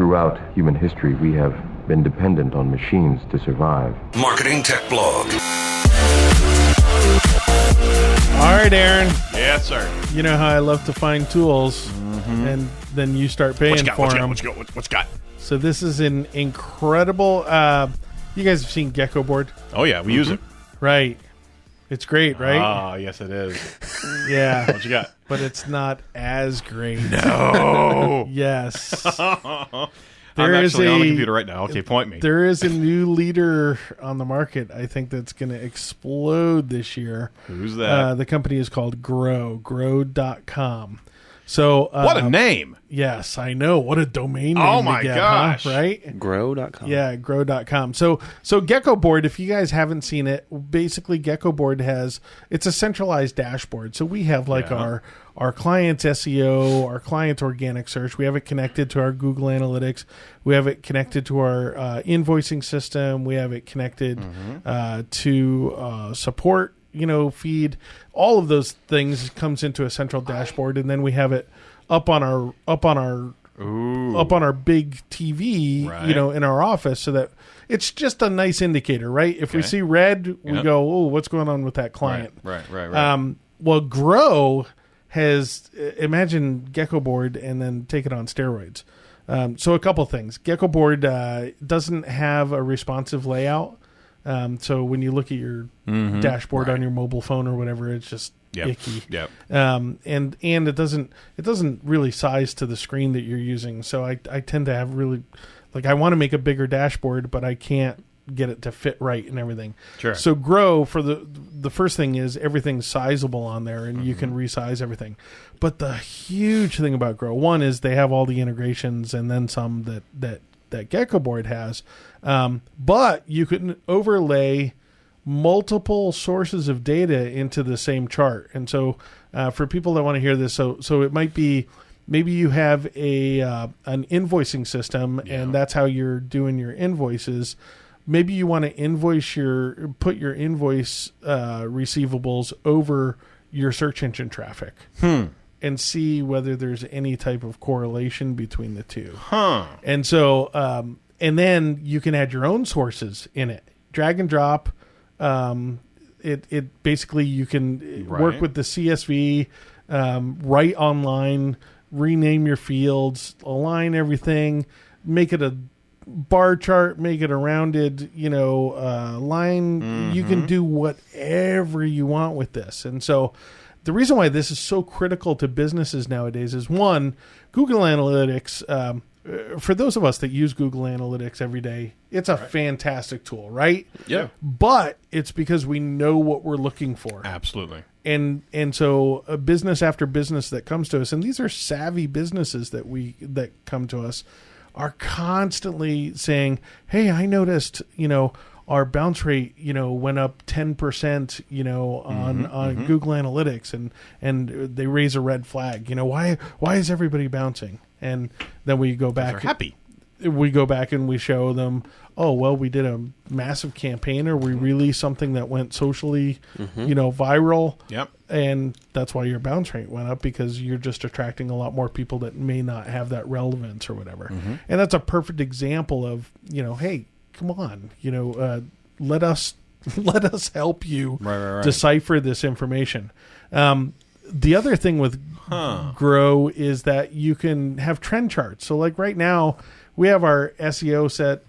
Throughout human history, we have been dependent on machines to survive. Marketing Tech Blog. All right, Aaron. Yes, sir. You know how I love to find tools, and then you start paying for them. What you got? So this is an incredible... you guys have seen Gecko Board? Oh, yeah. We use it. Right. It's great, right? Ah, yes, it is. Yeah. What you got? But it's not as great. No. Yes. I'm actually on the computer right now. Okay, point me. There is a new leader on the market, I think, that's going to explode this year. Who's that? The company is called grow.com. So what a name. Yes, I know. What a domain name. Oh, my gosh. Huh? Right? Grow.com. Yeah, grow.com. So Gecko Board, if you guys haven't seen it, basically Gecko Board it's a centralized dashboard. So we have our client's SEO, our client's organic search. We have it connected to our Google Analytics. We have it connected to our invoicing system. We have it connected to support, feed. All of those things comes into a central dashboard, and then we have it up on our big TV, right, in our office, so that it's just a nice indicator, right? If we see red, we go, "Oh, what's going on with that client?" Right. Well, Grow has imagine Gecko Board and then take it on steroids. So a couple things. Gecko Board doesn't have a responsive layout. So when you look at your dashboard on your mobile phone or whatever, it's just icky. Yep. And it doesn't really size to the screen that you're using. So I tend to have really, I want to make a bigger dashboard, but I can't get it to fit right and everything. Sure. So Grow, for the first thing is everything's sizable on there, and you can resize everything. But the huge thing about Grow, one is they have all the integrations and then some that Gecko Board has. But you can overlay multiple sources of data into the same chart. And so for people that want to hear this, so it might be maybe you have an invoicing system, and that's how you're doing your invoices. Maybe you want to put your invoice receivables over your search engine traffic. And see whether there's any type of correlation between the two. And so, and then you can add your own sources in it. Drag and drop. It basically, you can work with the CSV, write online, rename your fields, align everything, make it a bar chart, make it a rounded, line. You can do whatever you want with this. And so, the reason why this is so critical to businesses nowadays is, one, Google Analytics. For those of us that use Google Analytics every day, it's a fantastic tool, right? Yeah. But it's because we know what we're looking for. Absolutely. And so a business after business that comes to us, and these are savvy businesses that come to us, are constantly saying, "Hey, I noticed, our bounce rate, went up 10%, on Google Analytics," and they raise a red flag. Why is everybody bouncing? And then we go back. They're happy. We go back and we show them, oh, well, we did a massive campaign, or we released something that went socially, viral. Yep. And that's why your bounce rate went up, because you're just attracting a lot more people that may not have that relevance or whatever. And that's a perfect example of, hey, come on, let us help you decipher this information. The other thing with Grow is that you can have trend charts. So right now we have our SEO set,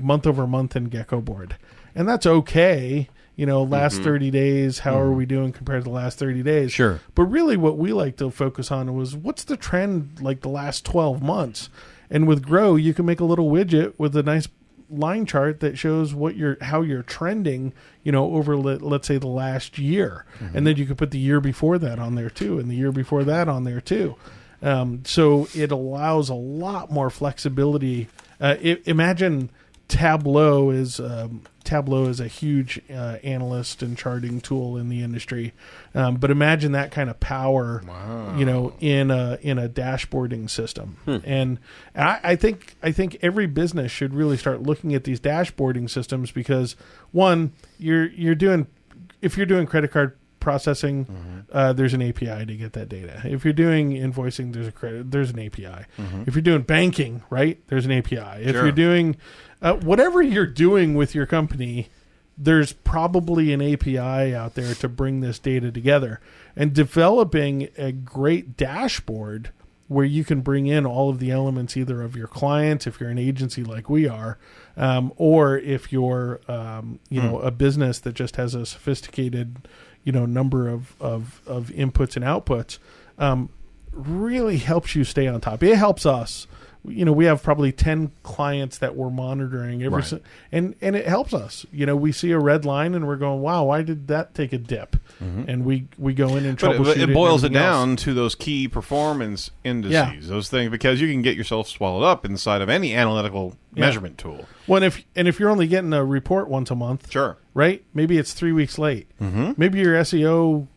month over month in Gecko Board, and that's okay. Last 30 days, how are we doing compared to the last 30 days? Sure. But really what we like to focus on was, what's the trend the last 12 months? And with Grow, you can make a little widget with a nice line chart that shows how you're trending, over let's say the last year, and then you could put the year before that on there too, and the year before that on there too. So it allows a lot more flexibility. Imagine Tableau is a huge analyst and charting tool in the industry, but imagine that kind of power, in a dashboarding system. And I think every business should really start looking at these dashboarding systems, because one, if you're doing credit card processing, there's an API to get that data. If you're doing invoicing, there's an API. If you're doing banking, right, there's an API. If you're doing whatever you're doing with your company, there's probably an API out there to bring this data together. And developing a great dashboard where you can bring in all of the elements either of your clients, if you're an agency like we are, or if you're a business that just has a sophisticated number of inputs and outputs, really helps you stay on top. It helps us. We have probably 10 clients that we're monitoring and it helps us. We see a red line and we're going, wow, why did that take a dip? And we go in and troubleshoot but it boils it down to those key performance indices, those things, because you can get yourself swallowed up inside of any analytical measurement tool. Well, if you're only getting a report once a month, sure, right? Maybe it's 3 weeks late. Maybe your SEO,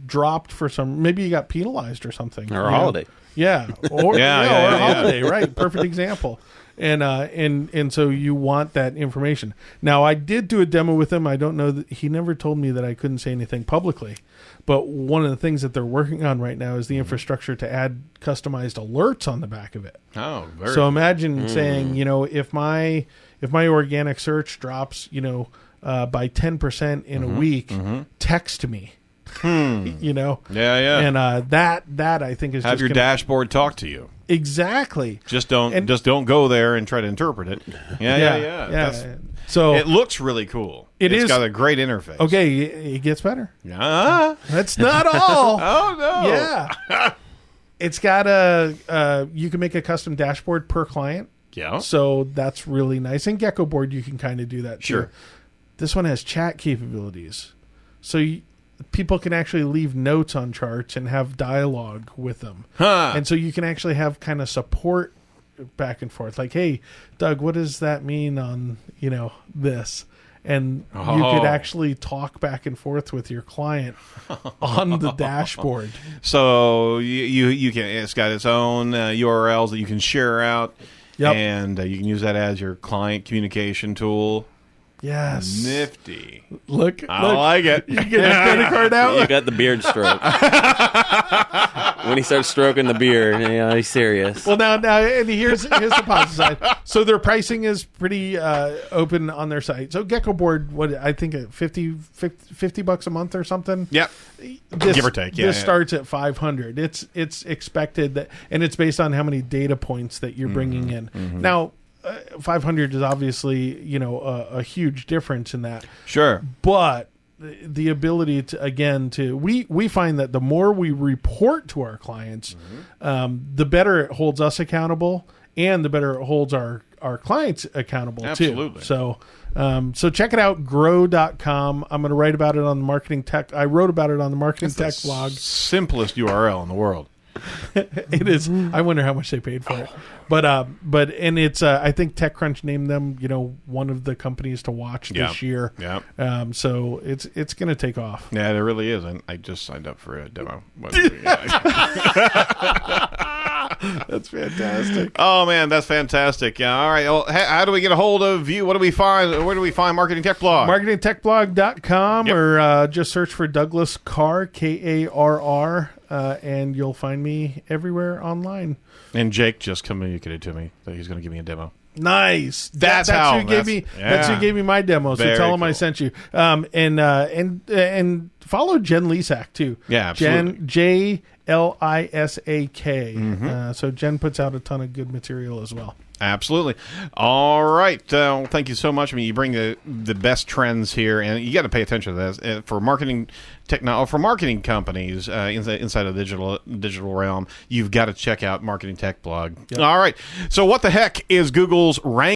dropped for maybe you got penalized or something. Or a holiday. Yeah. Or, or a holiday, right? Perfect example. And so you want that information. Now, I did do a demo with him. I don't know that he never told me that I couldn't say anything publicly. But one of the things that they're working on right now is the infrastructure to add customized alerts on the back of it. Oh, very So imagine saying, if my organic search drops, by 10% in a week, text me. And that I think is have just your dashboard talk to you. Exactly. Just don't go there and try to interpret it. Yeah. So it looks really cool. It's got a great interface. Okay, it gets better. Yeah, that's not all. Oh no. Yeah, it's got you can make a custom dashboard per client. Yeah. So that's really nice. In Gecko Board, you can kind of do that too. Sure. This one has chat capabilities, so people can actually leave notes on charts and have dialogue with them. And so you can actually have kind of support back and forth. Like, hey, Doug, what does that mean on, this? And you could actually talk back and forth with your client on the dashboard. So you can, it's got its own URLs that you can share out. Yep. And you can use that as your client communication tool. Yes. Nifty. Look. I like it. You get his credit card out? You got the beard stroke. When he starts stroking the beard, he's serious. Well, now, and here's the positive side. So their pricing is pretty open on their site. So Gecko Board, what I think $50 a month or something. Yep. Give or take. Yeah. This starts at $500. It's expected that, and it's based on how many data points that you're bringing in. Now, 500 is obviously a huge difference in that. Sure, but the ability to we find that the more we report to our clients, the better it holds us accountable, and the better it holds our clients accountable. Absolutely. Too. So check it out, grow.com. I'm going to write about it on the Marketing Tech. I wrote about it on the Marketing Tech blog. Simplest URL in the world. It is. I wonder how much they paid for it. But it's I think TechCrunch named them one of the companies to watch this year. Yeah. So it's going to take off. Yeah, it really is. And I just signed up for a demo. That's fantastic. Oh man, that's fantastic. Yeah. All right. Well, how do we get a hold of you? What do we find? Where do we find Marketing Tech Blog? MarketingTechBlog.com, or just search for Douglas Karr, Karr. And you'll find me everywhere online. And Jake just communicated to me that he's going to give me a demo. Nice. That's who gave me my demo. So tell him I sent you. And follow Jen Lisak too. Yeah, absolutely. Jen Lisak. So Jen puts out a ton of good material as well. Absolutely. All right. Thank you so much. I mean, you bring the best trends here, and you got to pay attention to this for marketing for marketing companies inside of the digital realm. You've got to check out Marketing Tech Blog. Yep. All right. So, what the heck is Google's rank?